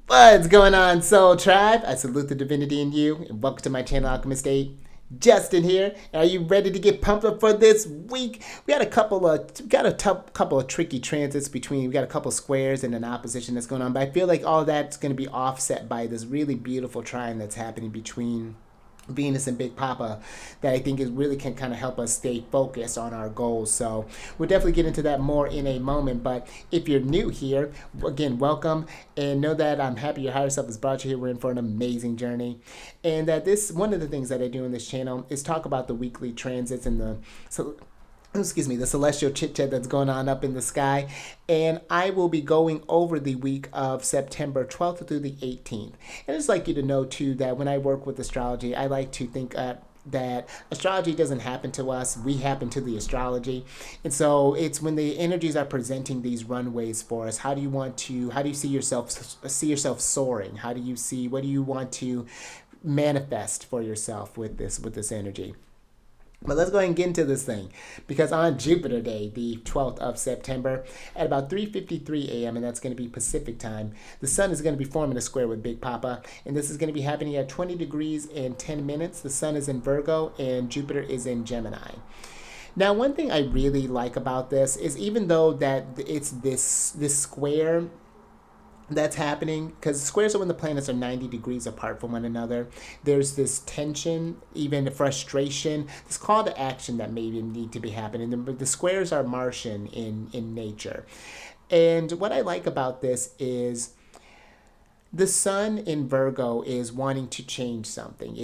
What's going on, Soul Tribe? I salute the divinity in you, and welcome to my channel, Alchemist. Justin here. Are you ready to get pumped up for this week? We got a couple of tricky transits between. We got a couple of squares and an opposition that's going on, but I feel like all that's going to be offset by this really beautiful trine that's happening between Venus and Big Papa that I think is really can kind of help us stay focused on our goals. So we'll definitely get into that more in a moment. But if you're new here, again, welcome, and know that I'm happy your higher self has brought you here. We're in for an amazing journey, and that this one of the things that I do in this channel is talk about the weekly transits and the celestial chit chat that's going on up in the sky. And I will be going over the week of September 12th through the 18th. And I'd just like you to know too that when I work with astrology, I like to think that astrology doesn't happen to us, we happen to the astrology. And so it's when the energies are presenting these runways for us, how do you see yourself soaring? What do you want to manifest for yourself with this energy? But let's go ahead and get into this thing, because on Jupiter Day, the 12th of September, at about 3:53 a.m., and that's going to be Pacific time, the Sun is going to be forming a square with Big Papa, and this is going to be happening at 20 degrees and 10 minutes. The Sun is in Virgo, and Jupiter is in Gemini. Now, one thing I really like about this is, even though that it's this square that's happening, because squares are when the planets are 90 degrees apart from one another, there's this tension, even frustration, this call to action that maybe need to be happening. The squares are Martian in nature. And what I like about this is the Sun in Virgo is wanting to change something,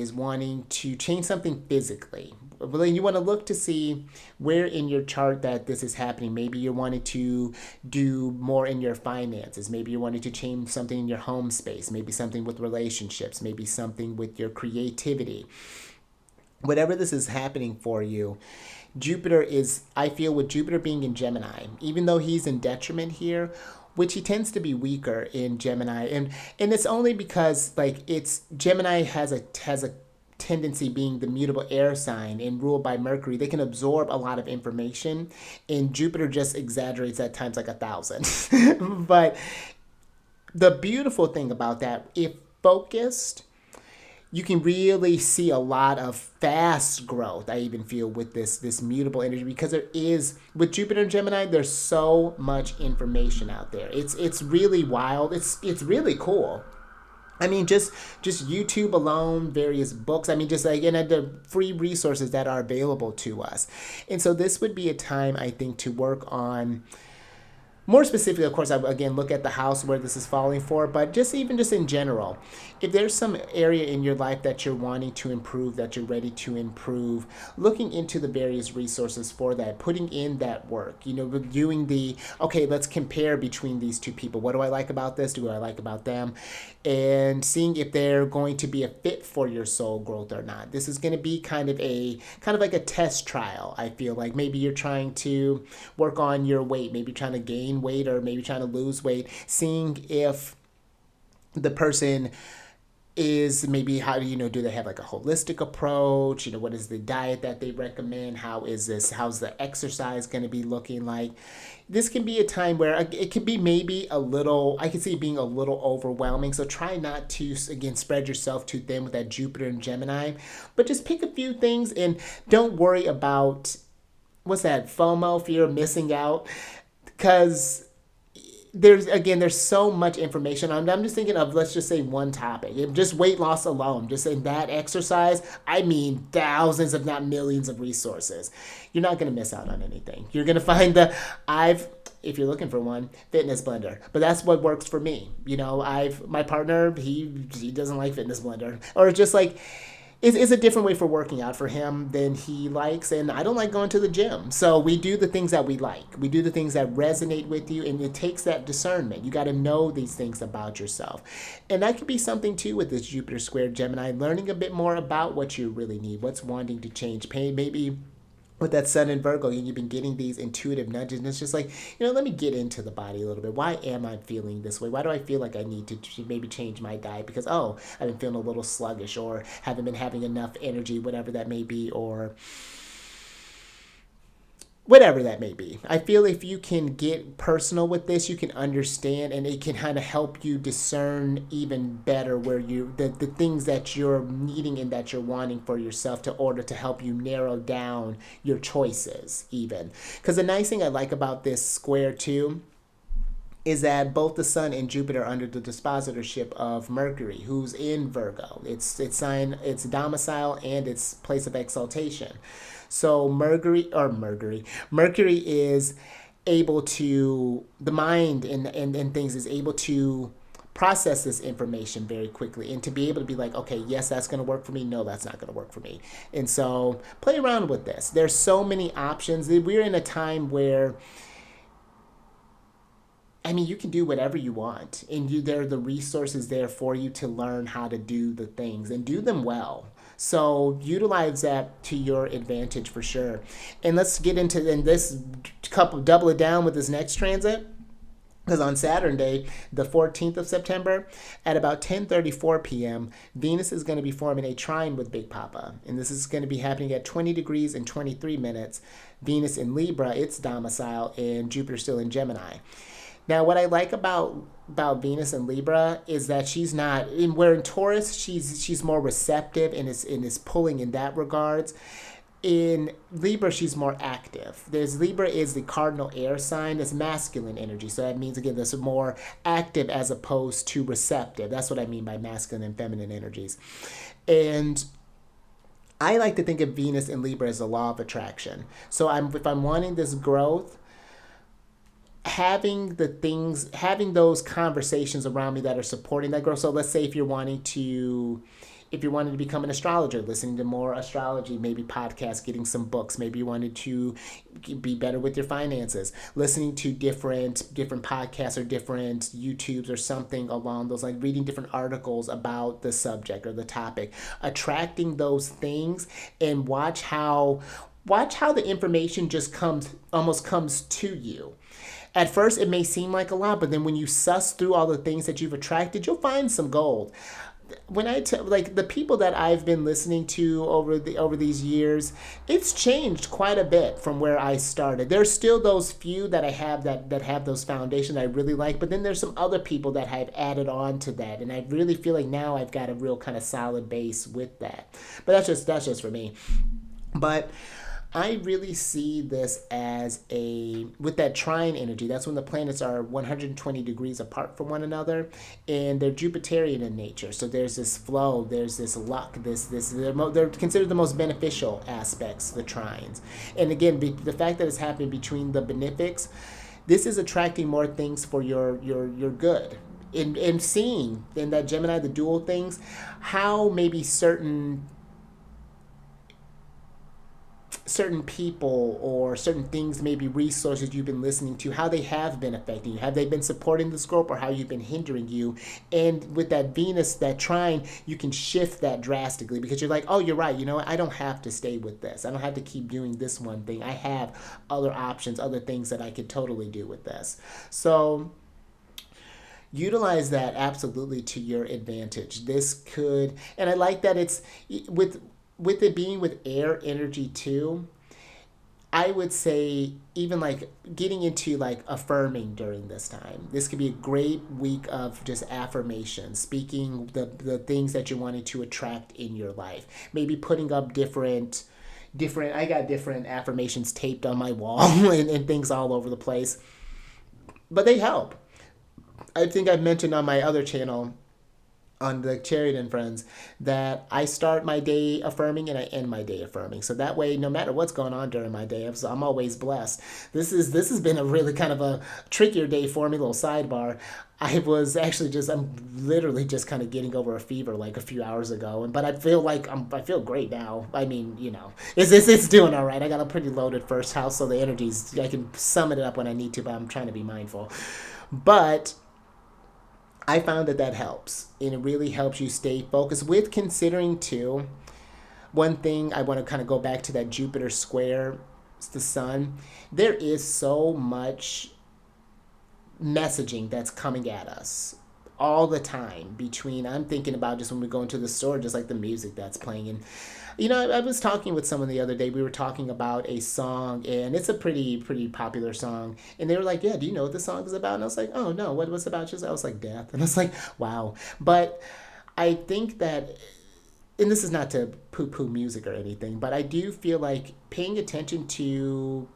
physically. Well, you want to look to see where in your chart that this is happening. Maybe you're wanting to do more in your finances. Maybe you're wanting to change something in your home space. Maybe something with relationships. Maybe something with your creativity. Whatever this is happening for you, I feel with Jupiter being in Gemini, even though he's in detriment here, which he tends to be weaker in Gemini, and it's only because Gemini has a tendency, being the mutable air sign and ruled by Mercury, they can absorb a lot of information, and Jupiter just exaggerates at times like 1,000. But the beautiful thing about that, if focused, you can really see a lot of fast growth. I even feel with this mutable energy, because there is, with Jupiter and Gemini, there's so much information out there. It's really wild. It's really cool. I mean, just YouTube alone, various books. I mean, just like, and the free resources that are available to us. And so this would be a time, I think, to work on. More specifically, of course, I again look at the house where this is falling for, but just in general, if there's some area in your life that you're wanting to improve, that you're ready to improve, looking into the various resources for that, putting in that work, doing okay, let's compare between these two people. What do I like about this? Do I like about them? And seeing if they're going to be a fit for your soul growth or not. This is going to be kind of like a test trial. I feel like maybe you're trying to work on your weight, maybe trying to gain weight, or maybe trying to lose weight, seeing if the person is maybe, how do they have like a holistic approach? What is the diet that they recommend? How's the exercise going to be looking like? This can be a time where it could be maybe I could see it being a little overwhelming. So try not to, again, spread yourself too thin with that Jupiter and Gemini, but just pick a few things, and don't worry about, what's that, FOMO, fear of missing out, because there's so much information. I'm just thinking of, let's just say, one topic, just weight loss alone, just in that exercise. I mean, thousands, if not millions, of resources. You're not going to miss out on anything. You're going to find if you're looking for one, fitness blender. But that's what works for me. My partner, he doesn't like fitness blender, or just like, it's a different way for working out for him than he likes, and I don't like going to the gym. So we do the things that we like. We do the things that resonate with you, and it takes that discernment. You got to know these things about yourself. And that could be something, too, with this Jupiter square Gemini, learning a bit more about what you really need, what's wanting to change. Maybe with that Sun in Virgo, you've been getting these intuitive nudges, and it's just like, let me get into the body a little bit. Why am I feeling this way? Why do I feel like I need to maybe change my diet? Because, I've been feeling a little sluggish, or haven't been having enough energy, whatever that may be, or whatever that may be. I feel if you can get personal with this, you can understand, and it can kind of help you discern even better where the things that you're needing and that you're wanting for yourself to order to help you narrow down your choices even. Because the nice thing I like about this square too is that both the Sun and Jupiter are under the dispositorship of Mercury, who's in Virgo. Its sign, its domicile, and its place of exaltation. So Mercury is able to, the mind and things is able to process this information very quickly and to be able to be like, okay, yes, that's going to work for me. No, that's not going to work for me. And so play around with this. There's so many options. We're in a time where, I mean, you can do whatever you want, and there are the resources there for you to learn how to do the things and do them well. So utilize that to your advantage for sure. And let's get into in this couple, double it down with this next transit. Because on Saturday, the 14th of September, at about 10:34 p.m., Venus is going to be forming a trine with Big Papa. And this is going to be happening at 20 degrees and 23 minutes. Venus in Libra, its domicile, and Jupiter still in Gemini. Now, what I like about Venus and Libra is that she's not where in Taurus she's more receptive and is pulling in that regards. In Libra, she's more active. Libra is the cardinal air sign. It's masculine energy, so that means again this is more active as opposed to receptive. That's what I mean by masculine and feminine energies, and I like to think of Venus and Libra as a law of attraction. So if I'm wanting this growth, having those conversations around me that are supporting that growth. So let's say if you're wanting to become an astrologer, listening to more astrology, maybe podcasts, getting some books, maybe you wanted to be better with your finances, listening to different podcasts or different YouTubes or something along those lines, reading different articles about the subject or the topic, attracting those things, and watch how the information just comes to you. At first, it may seem like a lot, but then when you suss through all the things that you've attracted, you'll find some gold. When like the people that I've been listening to over these years, it's changed quite a bit from where I started. There's still those few that I have that have those foundations I really like, but then there's some other people that have added on to that, and I really feel like now I've got a real kind of solid base with that. But that's just for me. But I really see this as with that trine energy, that's when the planets are 120 degrees apart from one another, and they're Jupiterian in nature. So there's this flow, there's this luck, they're considered the most beneficial aspects, the trines. And again, the fact that it's happening between the benefics, this is attracting more things for your good. In seeing in that Gemini, the dual things, how maybe certain people or certain things, maybe resources you've been listening to, how they have been affecting you. Have they been supporting the scope, or how you've been hindering you? And with that Venus, that trine, you can shift that drastically, because you're like, oh, you're right. You know what? I don't have to stay with this. I don't have to keep doing this one thing. I have other options, other things that I could totally do with this. So utilize that absolutely to your advantage. This could, and I like that it's with it being with air energy too. I would say even like getting into like affirming during this time. This could be a great week of just affirmation, speaking the things that you're wanting to attract in your life. Maybe putting up different I got different affirmations taped on my wall and things all over the place. But they help. I think I've mentioned on my other channel, on the Chariot Friends, that I start my day affirming and I end my day affirming. So that way, no matter what's going on during my day, I'm always blessed. This has been a really kind of a trickier day for me. Little sidebar. I'm literally just kind of getting over a fever like a few hours ago, but I feel great now. I mean, it's doing all right. I got a pretty loaded first house, so the energies, I can sum it up when I need to, but I'm trying to be mindful. But I found that helps, and it really helps you stay focused. With considering too, one thing I want to kind of go back to that Jupiter square, the sun. There is so much messaging that's coming at us all the time between, I'm thinking about just when we go into the store, just like the music that's playing. And, I was talking with someone the other day. We were talking about a song, and it's a pretty popular song. And they were like, "Yeah, do you know what the song is about?" And I was like, "Oh no, what was it about?" I was like, "Death." And I was like, "Wow." But I think that, and this is not to poo-poo music or anything, but I do feel like paying attention to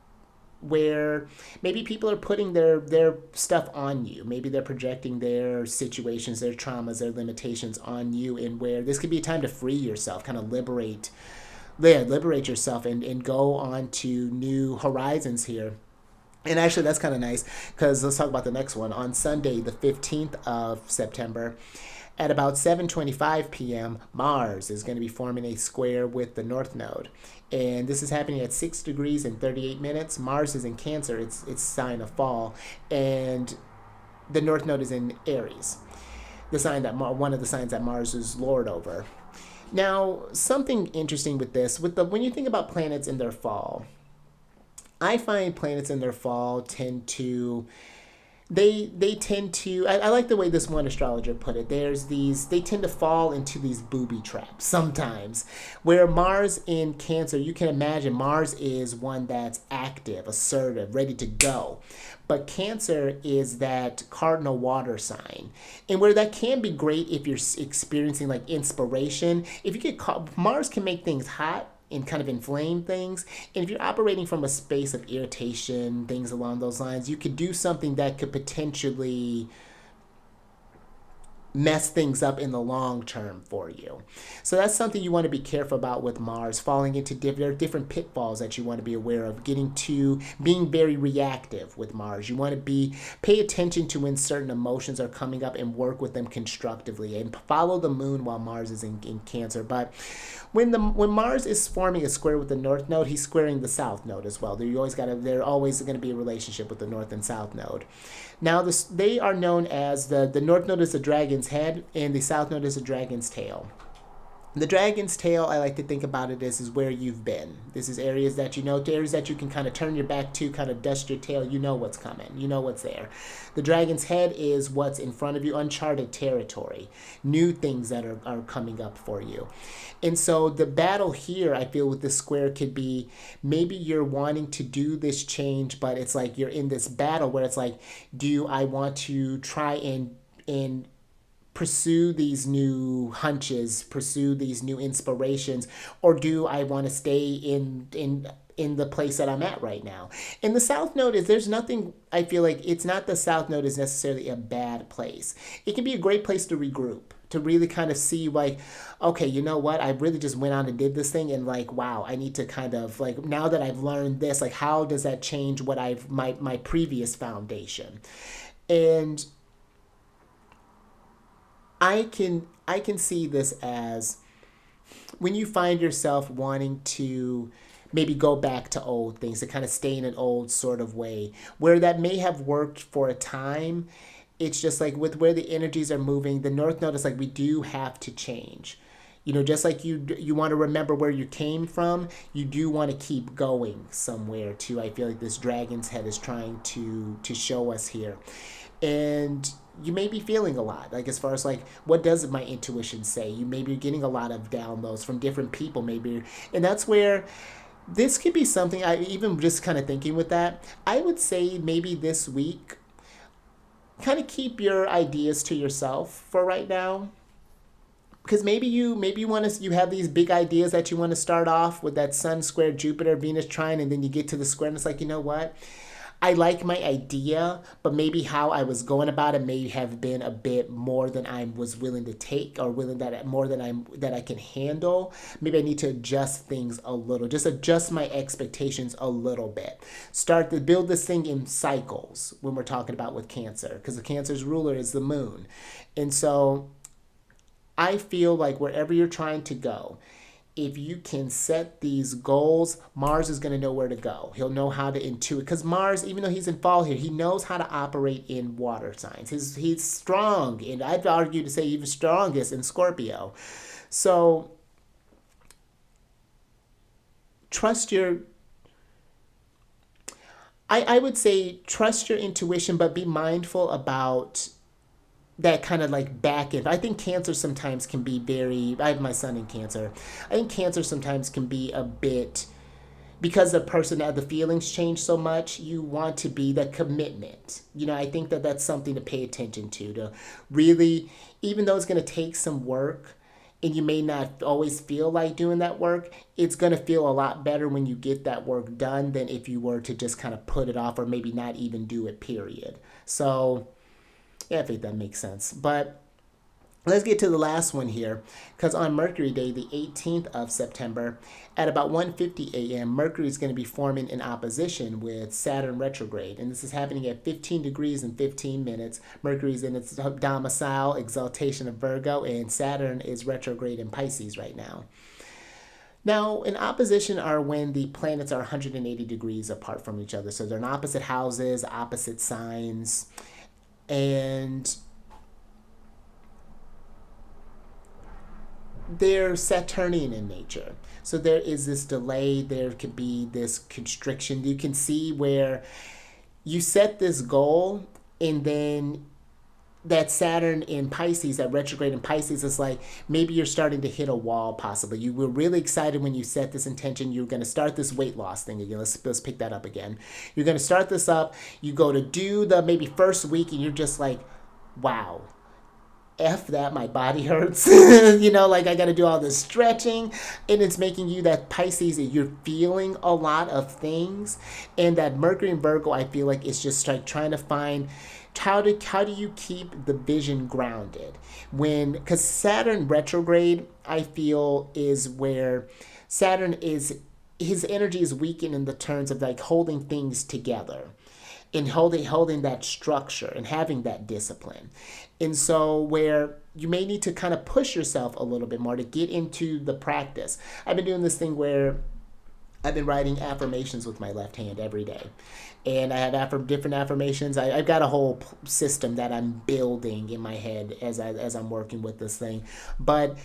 where maybe people are putting their stuff on you. Maybe they're projecting their situations, their traumas, their limitations on you, and where this could be a time to free yourself, kind of liberate yourself, and go on to new horizons here. And actually, that's kind of nice, because let's talk about the next one. On Sunday, the 15th of September, at about 7:25 p.m., Mars is going to be forming a square with the North Node. And this is happening at 6 degrees and 38 minutes. Mars is in Cancer, it's sign of fall. And the North Node is in Aries, the sign that one of the signs that Mars is lord over. Now, something interesting with this, when you think about planets in their fall, I find planets in their fall tend to they tend to, I like the way this one astrologer put it. They tend to fall into these booby traps sometimes, where Mars in Cancer, you can imagine Mars is one that's active, assertive, ready to go. But Cancer is that cardinal water sign. And where that can be great if you're experiencing like inspiration. If you get caught, Mars can make things hot and kind of inflame things. And if you're operating from a space of irritation, things along those lines, you could do something that could potentially mess things up in the long term for you. So that's something you want to be careful about with Mars, falling into different pitfalls that you want to be aware of, getting to being very reactive with Mars. You want to pay attention to when certain emotions are coming up and work with them constructively, and follow the moon while Mars is in Cancer. But when Mars is forming a square with the North Node, he's squaring the South Node as well. There's always going to be a relationship with the North and South Node. Now, they are known as the North Node is the dragon's head, and the South Node is the dragon's tail. The dragon's tail, I like to think about it as is where you've been. This is areas that areas that you can kind of turn your back to, kind of dust your tail. You know what's coming. You know what's there. The dragon's head is what's in front of you, uncharted territory, new things that are coming up for you. And so the battle here, I feel, with this square could be, maybe you're wanting to do this change, but it's like you're in this battle where it's like, do I want to try and pursue these new hunches, pursue these new inspirations, or do I want to stay in the place that I'm at right now? And the South Node there's nothing, I feel like it's not the South Node is necessarily a bad place. It can be a great place to regroup, to really kind of see like, okay, you know what? I really just went on and did this thing, and like, wow, I need to kind of like, now that I've learned this, like, how does that change what my previous foundation? And I can see this as when you find yourself wanting to maybe go back to old things, to kind of stay in an old sort of way, where that may have worked for a time. It's just like with where the energies are moving, the North Node is like, we do have to change. Just like you want to remember where you came from, you do want to keep going somewhere too. I feel like this dragon's head is trying to show us here. And you may be feeling a lot, like as far as like, what does my intuition say? You may be getting a lot of downloads from different people, maybe. And that's where this could be something, I even just kind of thinking with that, I would say maybe this week, kind of keep your ideas to yourself for right now. Because maybe you have these big ideas that you want to start off with, that Sun square Jupiter Venus trine, and then you get to the square and it's like, you know what, I like my idea, but maybe how I was going about it may have been a bit more than I was willing to take, or more than I can handle. Maybe I need to adjust things a little, just adjust my expectations a little bit. Start to build this thing in cycles when we're talking about with Cancer, because the Cancer's ruler is the moon. And so I feel like wherever you're trying to go, if you can set these goals, Mars is going to know where to go. He'll know how to intuit. Because Mars, even though he's in fall here, he knows how to operate in water signs. He's strong, and I'd argue to say even strongest in Scorpio. So trust your... I would say trust your intuition, but be mindful about that kind of like back end. I think Cancer sometimes can be very. I have my son in Cancer. I think Cancer sometimes can be a bit, because the person, the feelings change so much. You want to be the commitment. I think that that's something to pay attention to really, even though it's going to take some work. And you may not always feel like doing that work, it's going to feel a lot better when you get that work done than if you were to just kind of put it off or maybe not even do it, period. So, yeah, I think that makes sense. But let's get to the last one here, because on Mercury Day, the 18th of September, at about 1:50 a.m., Mercury is going to be forming in opposition with Saturn retrograde, and this is happening at 15 degrees and 15 minutes. Mercury is in its domicile, exaltation of Virgo, and Saturn is retrograde in Pisces right now. Now, in opposition are when the planets are 180 degrees apart from each other, so they're in opposite houses, opposite signs, and they're Saturnian in nature. So there is this delay, there could be this constriction. You can see where you set this goal, and then that Saturn in Pisces, that retrograde in Pisces, is like maybe you're starting to hit a wall possibly. You were really excited when you set this intention. You're going to start this weight loss thing again. Let's pick that up again. You're going to start this up. You go to do the maybe first week, and you're just like, wow, F that, my body hurts. Like I got to do all this stretching, and it's making you that Pisces, you're feeling a lot of things. And that Mercury in Virgo, I feel like it's just like trying to find how do you keep the vision grounded because Saturn retrograde, I feel, is where Saturn is, his energy is weakened in the terms of like holding things together and holding that structure and having that discipline. And so where you may need to kind of push yourself a little bit more to get into the practice. I've been doing this thing where I've been writing affirmations with my left hand every day. And I have different affirmations. I've got a whole system that I'm building in my head as I'm working with this thing. But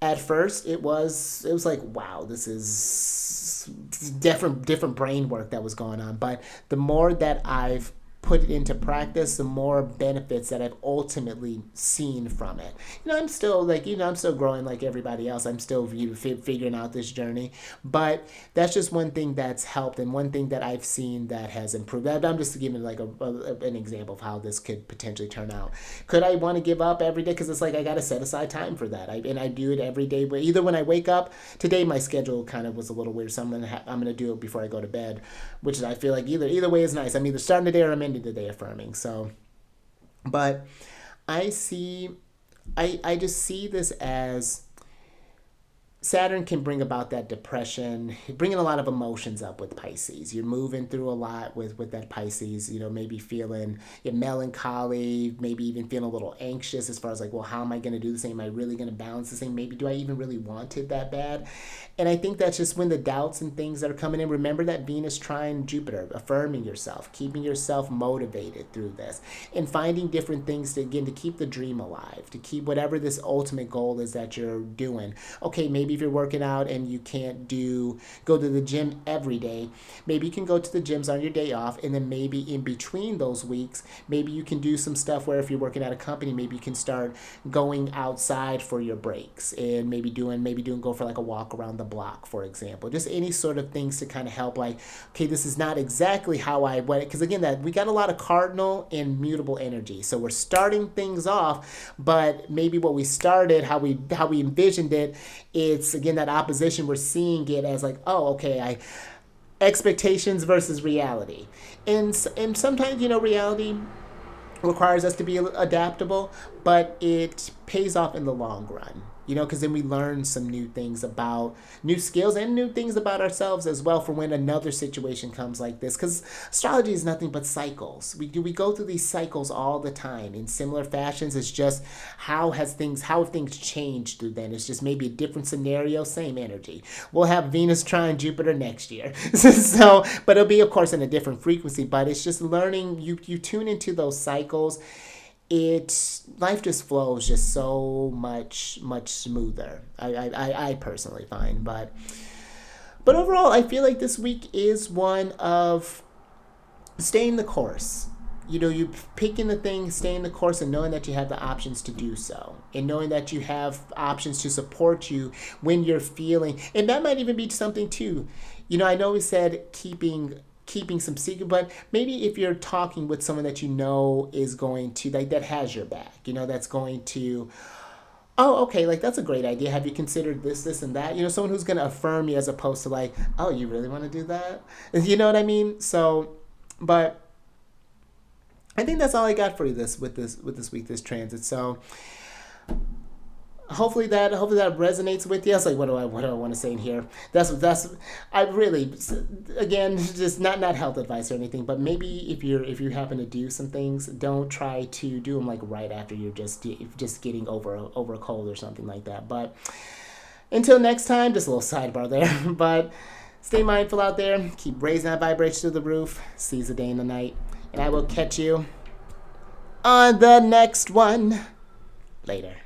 at first it was like, wow, this is different brain work that was going on. But the more that I've put it into practice, the more benefits that I've ultimately seen from it. I'm still I'm still growing like everybody else. I'm still figuring out this journey, but that's just one thing that's helped and one thing that I've seen that has improved. I'm just giving like an example of how this could potentially turn out. Could I want to give up every day? Because it's like I got to set aside time for that. I do it every day. But either when I wake up, today my schedule kind of was a little weird, so I'm gonna do it before I go to bed, which is, I feel like either way is nice. I'm either starting the day or I'm ending the day affirming. So, but I just see this as Saturn can bring about that depression, bringing a lot of emotions up with Pisces. You're moving through a lot with that Pisces, maybe feeling melancholy, maybe even feeling a little anxious as far as like, well, how am I going to do this thing? Am I really going to balance this thing? Maybe do I even really want it that bad? And I think that's just when the doubts and things that are coming in. Remember that Venus trine Jupiter, affirming yourself, keeping yourself motivated through this, and finding different things to keep the dream alive, to keep whatever this ultimate goal is that you're doing. Okay, maybe if you're working out and you can't go to the gym every day, maybe you can go to the gyms on your day off, and then maybe in between those weeks, maybe you can do some stuff where if you're working at a company, maybe you can start going outside for your breaks and maybe go for like a walk around the block, for example. Just any sort of things to kind of help, like, okay, this is not exactly how I went, because again, that we got a lot of cardinal and mutable energy. So we're starting things off, but maybe what we started, how we envisioned it, it's again that opposition. We're seeing it as like, oh, okay, expectations versus reality, and sometimes reality requires us to be adaptable, but it pays off in the long run. Because then we learn some new things about new skills and new things about ourselves as well for when another situation comes like this. Because astrology is nothing but cycles. We go through these cycles all the time in similar fashions. It's just how have things changed through then. It's just maybe a different scenario, same energy. We'll have Venus trine Jupiter next year. But it'll be, of course, in a different frequency. But it's just learning. You tune into those cycles. Life just flows just so much smoother. I personally find, but overall, I feel like this week is one of staying the course. you picking the thing, staying the course, and knowing that you have the options to do so, and knowing that you have options to support you when you're feeling, and that might even be something too. I know we said keeping some secret, but maybe if you're talking with someone that is going to, like, that has your back, that's going to, oh, okay, like, that's a great idea. Have you considered this, and that? Someone who's going to affirm you as opposed to like, oh, you really want to do that? You know what I mean? So, but I think that's all I got for you this week, this transit. So hopefully that resonates with you. I was like, what do I want to say in here? That's I really, again, just not health advice or anything, but maybe if you happen to do some things, don't try to do them like right after you're just getting over a cold or something like that. But until next time, just a little sidebar there. But stay mindful out there. Keep raising that vibration to the roof. Seize the day and the night, and I will catch you on the next one. Later.